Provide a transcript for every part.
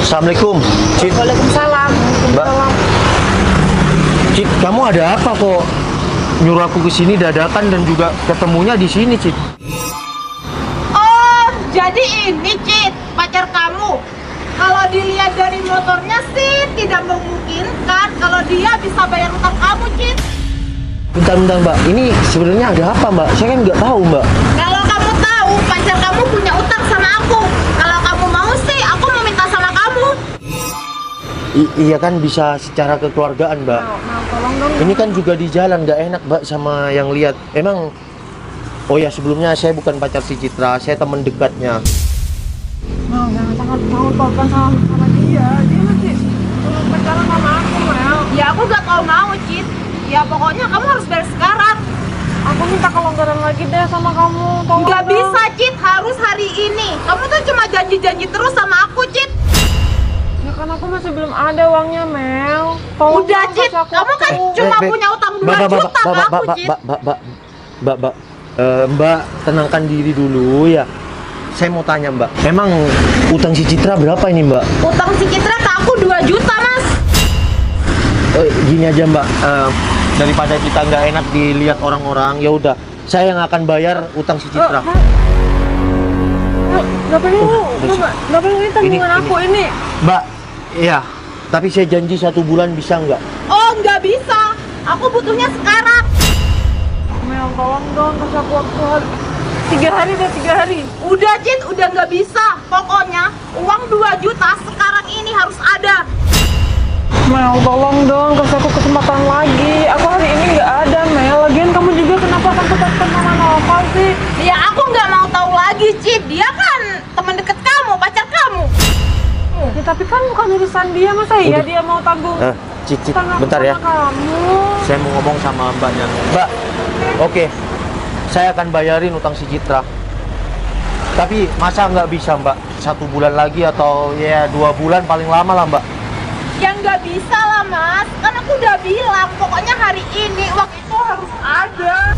Assalamualaikum, Cid. Waalaikumsalam. Mbak. Cid, kamu ada apa kok nyuruh aku ke sini dadakan dan juga ketemunya di sini, Cid? Oh, jadi ini Cid, pacar kamu. Kalau dilihat dari motornya sih tidak memungkinkan kalau dia bisa bayar utang kamu, Cid. Bentar, Mbak. Ini sebenarnya ada apa, Mbak? Saya kan nggak tahu, Mbak. Kalau kamu tahu pacar kamu punya utang sama aku, kalau kamu mau sih aku mau minta sama kamu. Iya kan bisa secara kekeluargaan, Mbak. Tolong dong. Ini kan juga di jalan nggak enak, Mbak, sama yang lihat. Emang, oh ya sebelumnya saya bukan pacar si Citra, saya teman dekatnya. Jangan pacaran sama dia. Dia masih belum pacaran sama aku, Mel. Ya aku gak mau, Cid. Ya pokoknya kamu harus bayar sekarang. Aku minta kelonggaran lagi deh sama kamu. Gak bisa, Cid. Harus hari ini. Kamu tuh cuma janji-janji terus sama aku, Cid. Ya kan aku masih belum ada uangnya, Mel. Tolong Udah, dong, Cid. kasih aku Kamu kan waktu. cuma punya utang 2 juta sama aku, Cid. Mbak, tenangkan diri dulu ya. Saya mau tanya, Mbak, emang utang si Citra berapa ini, Mbak? Utang si Citra ke aku 2 juta, Mas. Gini aja, Mbak, daripada kita nggak enak dilihat orang-orang, ya udah, saya yang akan bayar utang si Citra. Gak perlu, gak perlu, ini tanggungan aku ini. Mbak, iya, tapi saya janji 1 bulan bisa nggak? Oh, nggak bisa. Aku butuhnya sekarang. Mel, tolong dong kasih aku waktu 3 hari deh, 3 hari. Udah, Cid, udah nggak bisa. Pokoknya uang 2 juta sekarang ini harus ada. Mel, tolong dong kasih aku kesempatan lagi. Aku hari ini nggak ada, Mel. Lagian kamu juga kenapa akan tetap sama Nova sih? Ya aku nggak mau tahu lagi, Cid. Dia kan teman deket kamu, pacar kamu. Ya, tapi kan bukan urusan dia, masa iya Udah. dia mau tanggung? Cid, Tanggung bentar ya. sama kamu. Saya mau ngomong sama Mbaknya. Mbak, oke, saya akan bayarin utang si Citra. Tapi masa nggak bisa, Mbak? 1 bulan lagi atau ya 2 bulan paling lama lah, Mbak. Ya nggak bisa lah, Mas. Kan aku udah bilang, pokoknya hari ini uang itu harus ada.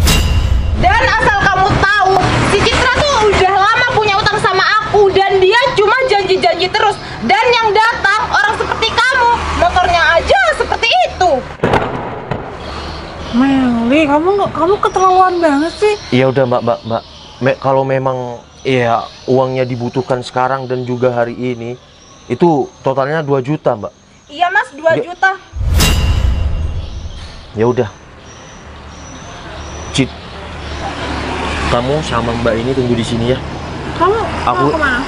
Dan asal kamu tahu, si Citra tuh udah lama punya utang sama aku. Dan dia cuma janji-janji terus. Dan yang datang orang seperti kamu, motornya aja seperti itu. Meli, kamu keterlaluan banget sih. Ya udah, Mbak. Kalau memang ya uangnya dibutuhkan sekarang dan juga hari ini, itu totalnya 2 juta, Mbak. Iya, Mas, 2 juta. Ya udah. Cid, kamu sama Mbak ini tunggu di sini ya. Kamu Aku- mau kemana?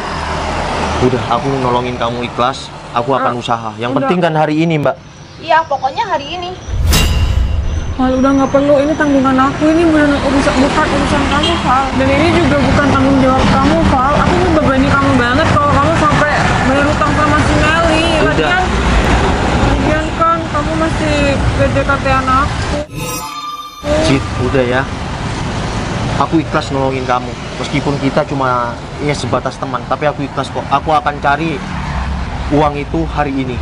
Udah, aku nolongin kamu ikhlas. Aku akan usaha. Yang udah. penting kan hari ini, Mbak. Iya, pokoknya hari ini. Mal, udah nggak perlu, ini tanggungan aku, ini bukan urusan kamu, Val. Dan ini juga bukan tanggung jawab kamu, Val. Aku ngebebani kamu banget kalau kamu sampai bayar utang sama si Meli. Udah. Lagian kan kamu masih PDKT-an aku. Cid, udah ya. Aku ikhlas nolongin kamu. Meskipun kita cuma ya sebatas teman, tapi aku ikhlas kok. Aku akan cari uang itu hari ini.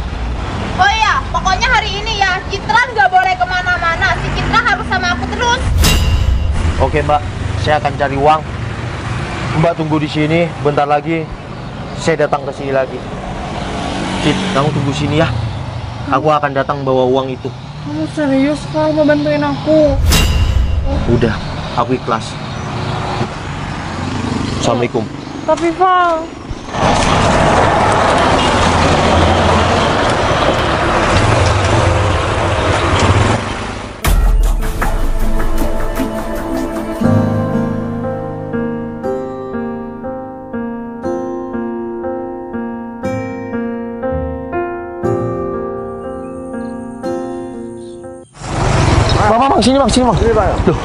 Oh iya, pokoknya hari ini ya, Citra nggak boleh kemana-mana. Si Citra harus sama aku terus. Oke, Mbak. Saya akan cari uang. Mbak tunggu di sini. Bentar lagi saya datang ke sini lagi. Cid, kamu tunggu sini ya. Aku akan datang bawa uang itu. Kamu serius, Val, mau bantuin aku? Udah, aku ikhlas. Assalamualaikum. Tapi, Val, Bang, sini bang. Sini bang. Loh.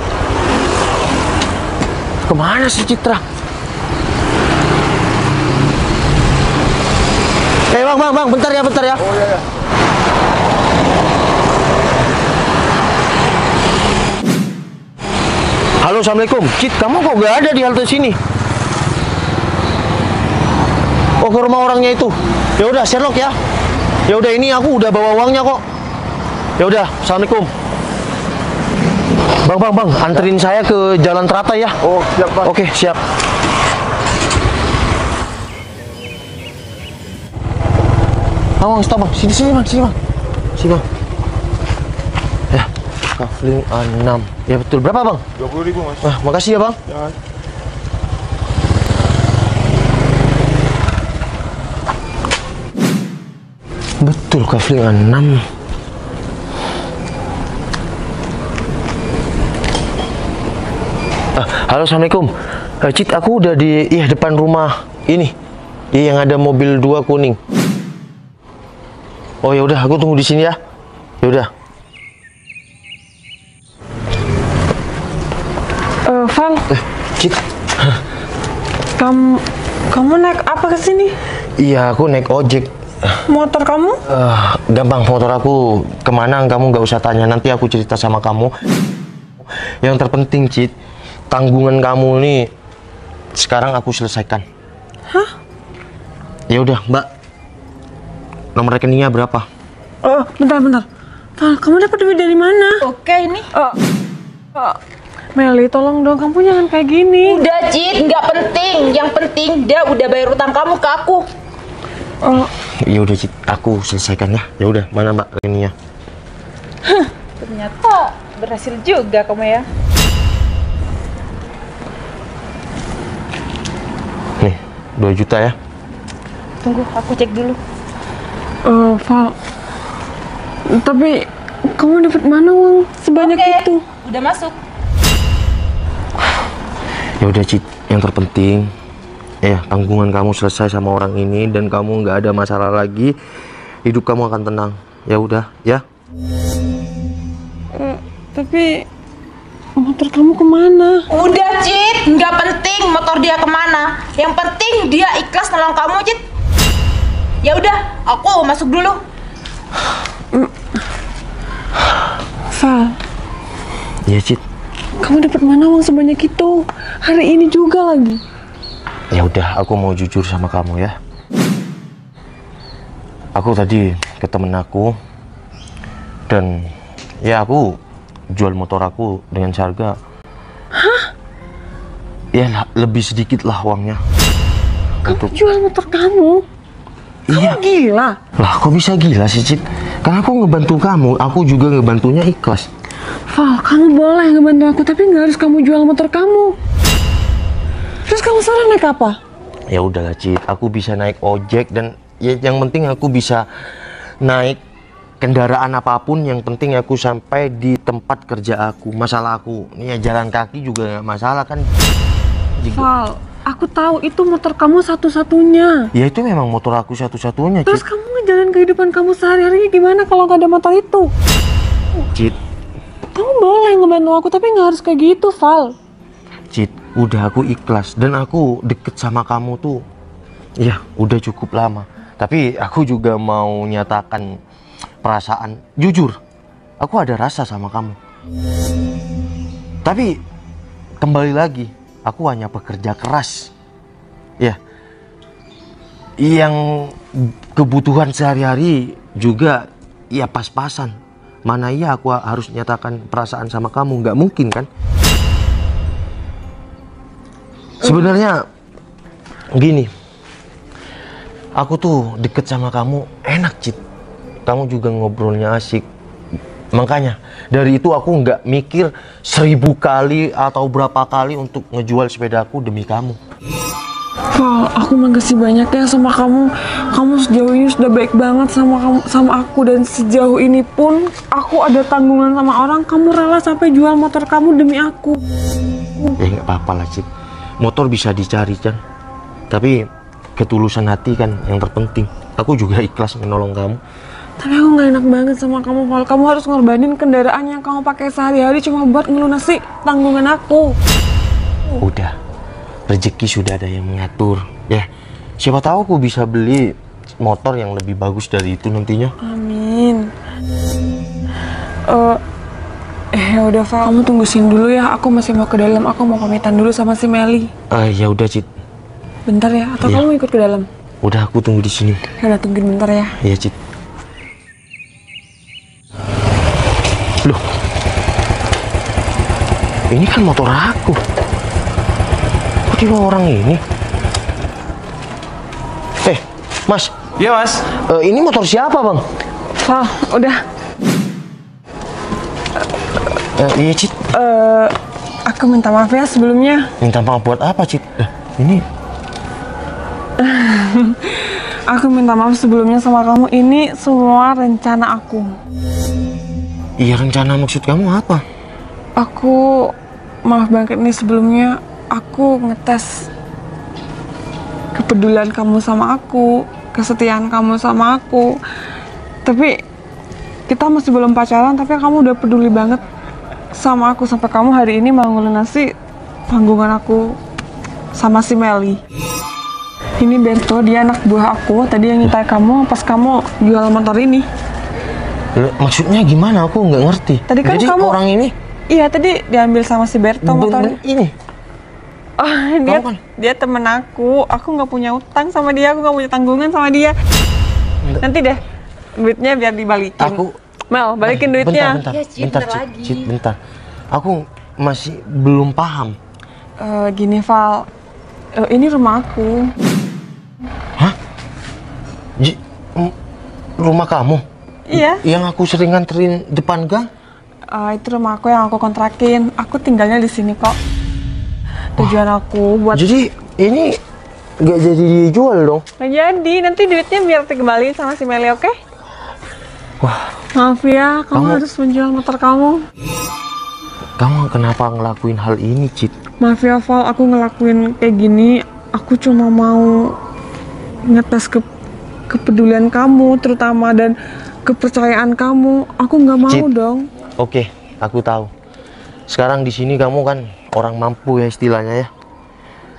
Kemana si Citra? Bang, bentar ya. Oh iya. Halo, assalamualaikum. Cid, kamu kok gak ada di halte sini? Oh, ke rumah orangnya itu. Ya udah, Sherlock ya. Ya udah, ini aku udah bawa uangnya kok. Ya udah, assalamualaikum. Bang, anterin saya ke Jalan Teratai ya. Oh, siap, Bang. Oke, siap. Bang, stop bang. Sini bang, sini bang. Sini bang. Ya, kafling 6. Ya betul. Berapa bang? 20.000 mas. Wah, makasih ya bang. Ya. Betul, kafling 6. Halo, assalamualaikum. Cit, aku udah di depan rumah ini. Yang ada mobil 2 kuning. Oh ya udah, aku tunggu di sini ya. Ya udah. Val, Cit. kamu naik apa ke sini? Iya, aku naik ojek. Motor kamu? Gampang, motor aku kemana kamu nggak usah tanya. Nanti aku cerita sama kamu. Yang terpenting, Cit, tanggungan kamu nih sekarang aku selesaikan. Hah? Ya udah, Mbak. Nomor rekeningnya berapa? Oh, bentar. Val, kamu dapat duit dari mana? Oke, ini. Meli, tolong dong, kamu jangan kayak gini. Udah, Cit, nggak penting. Yang penting dia udah bayar utang kamu ke aku. Ya udah, Cit, aku selesaikan ya. Ya udah, mana Mbak rekeningnya? Ternyata berhasil juga kamu ya. Nih, 2 juta ya. Tunggu, aku cek dulu. Val, tapi kamu dapat mana uang sebanyak Oke, itu? udah masuk. Ya udah, Cit, yang terpenting tanggungan kamu selesai sama orang ini dan kamu nggak ada masalah lagi. Hidup kamu akan tenang. Ya udah, ya. Tapi motor kamu kemana? Udah, Cit, nggak penting motor dia kemana. Yang penting dia ikhlas nolong kamu, Cit. Ya udah, aku masuk dulu. Val, Ya, Cit. kamu dapat mana uang sebanyak itu? Hari ini juga lagi. Ya udah, aku mau jujur sama kamu ya. Aku tadi ke temen aku dan ya aku jual motor aku dengan harga. Hah? Ya lebih sedikit lah uangnya. Kamu jual motor kamu? Iya. Kamu gila. Lah kok bisa gila sih, Cit? Karena aku ngebantu kamu, aku juga ngebantunya ikhlas. Val, kamu boleh ngebantu aku, tapi nggak harus kamu jual motor kamu. Terus kamu sekarang naik apa? Ya udahlah, Cit, aku bisa naik ojek dan ya yang penting aku bisa naik kendaraan apapun, yang penting aku sampai di tempat kerja aku. Masalah aku, ya jalan kaki juga nggak masalah kan. Val, aku tahu itu motor kamu satu-satunya. Ya itu memang motor aku satu-satunya, Terus Cit. kamu ngejalan kehidupan kamu sehari-harinya gimana kalau nggak ada motor itu? Cit, Kamu boleh ngebantu aku, tapi nggak harus kayak gitu, Val. Cit, udah aku ikhlas dan aku deket sama kamu tuh. Ya, udah cukup lama. Tapi aku juga mau nyatakan perasaan. Jujur, aku ada rasa sama kamu. Tapi kembali lagi, aku hanya bekerja keras. Ya, yang kebutuhan sehari-hari juga ya pas-pasan. Mana iya aku harus nyatakan perasaan sama kamu? Nggak mungkin kan? Sebenarnya gini, aku tuh deket sama kamu enak, Cit. Kamu juga ngobrolnya asik. Makanya dari itu aku nggak mikir 1000 kali atau berapa kali untuk ngejual sepedaku demi kamu. Val, aku makasih banyak ya sama kamu. Kamu sejauh ini sudah baik banget sama aku, dan sejauh ini pun aku ada tanggungan sama orang. Kamu rela sampai jual motor kamu demi aku. Ya nggak apa-apa lah, Cit. Motor bisa dicari kan, tapi ketulusan hati kan yang terpenting. Aku juga ikhlas menolong kamu. Tapi aku nggak enak banget sama kamu, Val. Kamu harus ngorbanin kendaraan yang kamu pakai sehari-hari cuma buat ngelunasi tanggungan aku. Udah, rezeki sudah ada yang mengatur. Ya, siapa tahu aku bisa beli motor yang lebih bagus dari itu nantinya. Amin. Ya udah, Val, kamu tunggu sini dulu ya. Aku masih mau ke dalam. Aku mau pamitan dulu sama si Meli. Ya udah, Cit. Bentar ya, atau Iya. kamu ikut ke dalam? Udah, aku tunggu di sini. Ya udah, tungguin bentar ya. Iya, Cit. Loh, ini kan motor aku. Kok dibawa orang ini? Mas, Iya mas. Ini motor siapa bang? Val, udah. Iya Cid. Aku minta maaf ya sebelumnya. Minta maaf buat apa Cid? Ini Aku minta maaf sebelumnya sama kamu. Ini semua rencana aku. iya rencana maksud kamu apa? Aku maaf banget nih sebelumnya. Aku ngetes kepedulian kamu sama aku, kesetiaan kamu sama aku. Tapi kita masih belum pacaran, tapi kamu udah peduli banget sama aku sampai kamu hari ini mau ngelunasi tanggungan aku sama si Meli. Ini Berto, dia anak buah aku. Tadi yang ngintai kamu pas kamu jual motor ini. Maksudnya gimana? Aku nggak ngerti. Tadi kan jadi kamu orang ini Iya, tadi diambil sama si Berto motor ini. Oh, dia temen aku nggak punya utang sama dia, aku nggak punya tanggungan sama dia. Nanti deh duitnya biar dibalikin. Mel, balikin duitnya. Bentar. Aku masih belum paham. Gini Val, ini rumah aku. Hah? Rumah kamu? Iya. Yang aku sering nganterin depan gang? Itu rumah aku yang aku kontrakin. Aku tinggalnya di sini kok. Tujuan aku buat. Jadi ini nggak jadi dijual dong? Nggak jadi, nanti duitnya biar dikembaliin sama si Meli, oke? Wah. Maaf ya, kamu harus menjual motor kamu. Kamu kenapa ngelakuin hal ini, Cid? Maaf ya, Val, aku ngelakuin kayak gini. Aku cuma mau ngetes kepedulian kamu, terutama dan kepercayaan kamu. Aku nggak mau Cid. dong. Oke, aku tahu. Sekarang di sini kamu kan orang mampu ya istilahnya ya.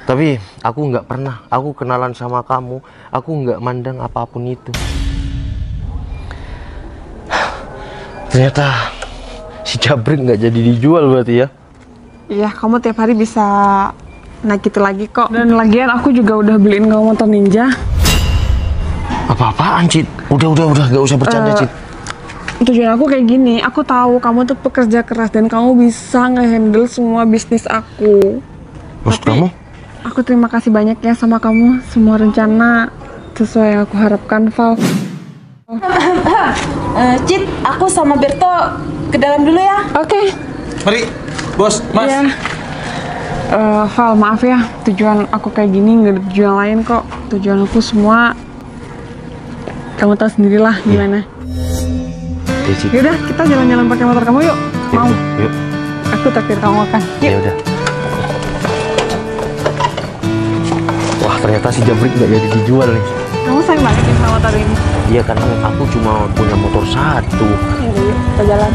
Tapi aku nggak pernah. Aku kenalan sama kamu. Aku nggak mandang apapun itu. Ternyata si Jabrik nggak jadi dijual berarti ya? Iya, kamu tiap hari bisa naik itu lagi kok. Dan lagian aku juga udah beliin kamu motor Ninja. Apa-apaan, Cid? Udah, nggak usah bercanda, Cid. Tujuan aku kayak gini, aku tahu kamu tuh pekerja keras dan kamu bisa nge-handle semua bisnis aku. Maksud kamu? Aku terima kasih banyak ya sama kamu. Semua rencana sesuai yang aku harapkan, Val. Cid, aku sama Berto ke dalam dulu ya. Oke. Mari, bos, mas. Iya. Val, maaf ya. Tujuan aku kayak gini nggak ada tujuan lain kok. Tujuan aku semua kamu tahu sendirilah gimana. Yaudah, kita jalan-jalan pakai motor kamu yuk. Mau? Yuk. Aku traktir kamu makan. Yuk. Ya udah. Wah, ternyata si Jabrik nggak jadi dijual nih. Kamu sayang banget ya sama motor ini. Iya, karena aku cuma punya motor satu. Yaudah, yuk, kita jalan.